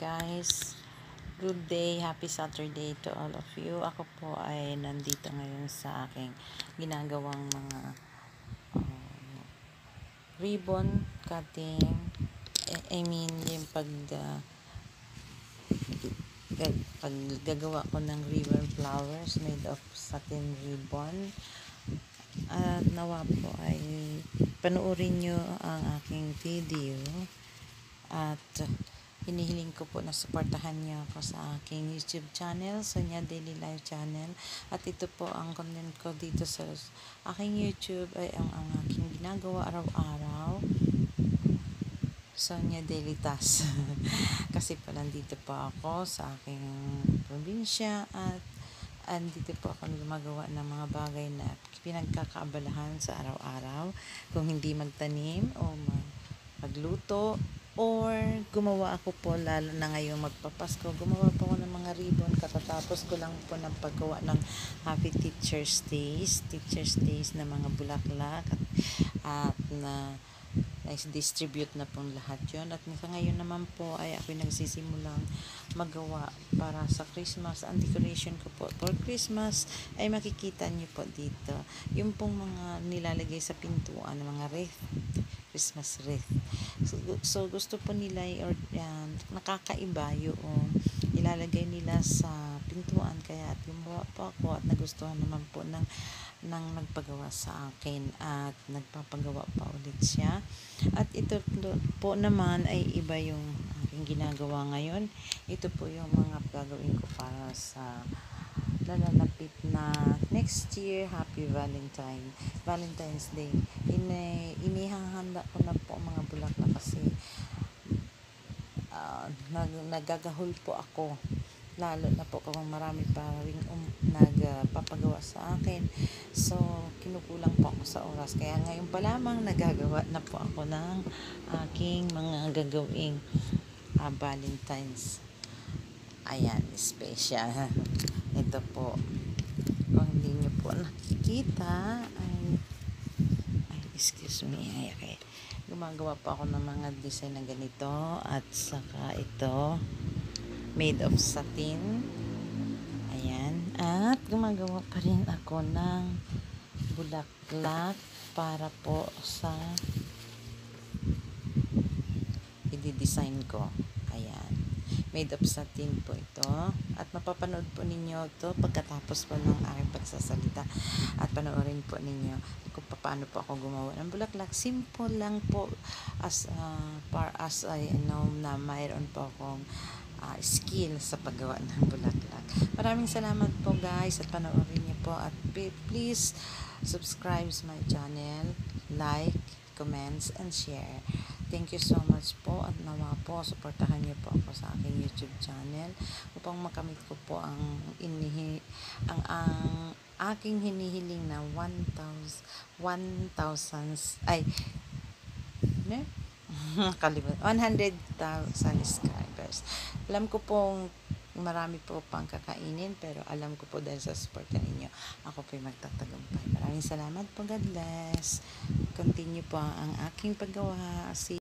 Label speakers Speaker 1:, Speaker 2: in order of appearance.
Speaker 1: guys, good day, happy Saturday to all of you. Ako po ay nandito ngayon sa aking ginagawang mga ribbon cutting. Yung paggagawa ko ng ribbon flowers made of satin ribbon. At nawa po ay panoorin nyo ang aking video at hinihiling ko po na suportahan niyo ako sa aking YouTube channel, Sonia Daily Life channel. At ito po ang content ko dito sa aking YouTube ay ang aking ginagawa araw-araw, Sonia Daily Task. Kasi po nandito po ako sa aking probinsya at andito po ako gumagawa ng mga bagay na pinagkakaabalahan sa araw-araw. Kung hindi magtanim o magluto, or gumawa ako po, lalo na ngayong magpapasko, gumawa po ako ng mga ribbon. Katatapos ko lang po ng paggawa ng Happy Teacher's Days na mga bulaklak at na distribute na pong lahat yon. At sa ngayon naman po ay ako nagsisimulang magawa para sa Christmas. Ang decoration ko po for Christmas ay makikita niyo po dito yung pong mga nilalagay sa pintuan ng mga wreath, Christmas wreath. So gusto po nila nakakaiba yung ilalagay nila sa pintuan, kaya gumawa po ako at nagustuhan naman po ng nagpagawa sa akin at nagpapagawa pa ulit siya. At ito po naman ay iba yung aking ginagawa ngayon. Ito po yung mga gagawin ko para sa nalalapit na next year, Happy Valentine's Day. Inihahanda ko na po mga bulaklak kasi nagagahol po ako, lalo na po kung marami pa rin nagpapagawa sa akin. So kinukulang po ako sa oras, kaya ngayon pa lamang nagagawa na po ako ng aking mga gagawing Valentine's. Ayan, special. Ito po, kung hindi nyo po nakikita ay excuse me, okay. Gumagawa pa ako ng mga design na ganito, at saka ito made of satin. Ayan, at gumagawa pa rin ako ng bulaklak para po sa i-design ko. Ayan, made of satin po ito, at mapapanood po ninyo ito pagkatapos po ng aking pagsasalita, at panoorin po ninyo kung paano po ako gumawa ng bulaklak. Simple lang po, as far as I know na mayroon po akong skill sa paggawa ng bulaklak. Maraming salamat po guys, at panoorin niyo po, at please subscribe to my channel, like, comments, and share. Thank you so much po, at nawa po suportahan niyo po ako sa aking YouTube channel upang makamit ko po ang aking hinihiling na 1,000 100,000 subscribers. Alam ko pong marami po pang kakainin, pero alam ko po dahil sa support ninyo, ako po'y magtatagumpay. Maraming salamat po. God bless. Continue po ang aking paggawa. See